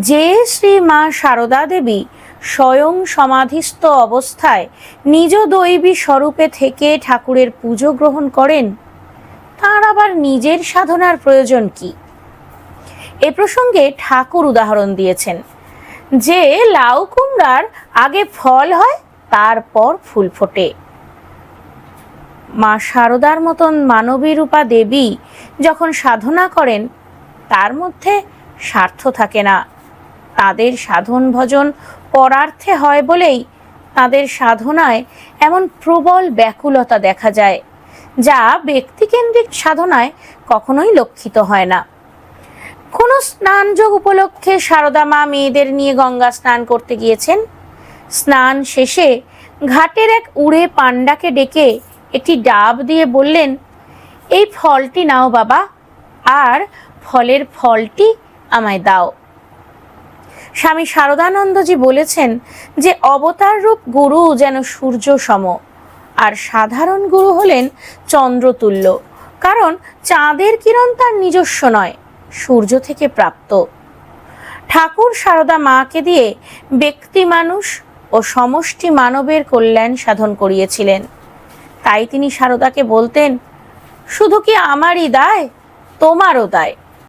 যে শ্রী মা সারদা দেবী স্বয়ং সমাধিস্থ অবস্থায় নিজ দৈবী স্বরূপে থেকে ঠাকুরের পুজো গ্রহণ করেন, তার আবার নিজের সাধনার প্রয়োজন কি? এ প্রসঙ্গে ঠাকুর উদাহরণ দিয়েছেন যে লাউ কুমড়ার আগে ফল হয়, তারপর ফুল ফোটে। মা সারদার মতন মানবী রূপা দেবী যখন সাধনা করেন, তার মধ্যে স্বার্থ থাকে না। তাদের সাধন ভজন পরার্থে হয় বলেই তাদের সাধনায় এমন প্রবল ব্যাকুলতা দেখা যায়, যা ব্যক্তিকেন্দ্রিক সাধনায় কখনোই লক্ষিত হয় না। কোনো স্নানযোগ উপলক্ষে সারদা মা মেয়েদের নিয়ে গঙ্গা স্নান করতে গিয়েছেন। স্নান শেষে ঘাটের এক উড়ে পান্ডাকে ডেকে একটি ডাব দিয়ে বললেন, এই ফলটি নাও বাবা, আর ফলের ফলটি আমায় দাও। স্বামী শারদানন্দজি বলেছেন যে অবতার রূপ গুরু যেন সূর্য সম, আর সাধারণ গুরু হলেন চন্দ্রতুল্য, কারণ চাঁদের কিরণ তার নিজস্ব নয়, সূর্য থেকে প্রাপ্ত। ঠাকুর সারদা মাকে দিয়ে ব্যক্তি মানুষ ও সমষ্টি মানবের কল্যাণ সাধন করিয়েছিলেন। তাই তিনি সারদাকে বলতেন, শুধু কি আমারই দায়, তোমারও দায়।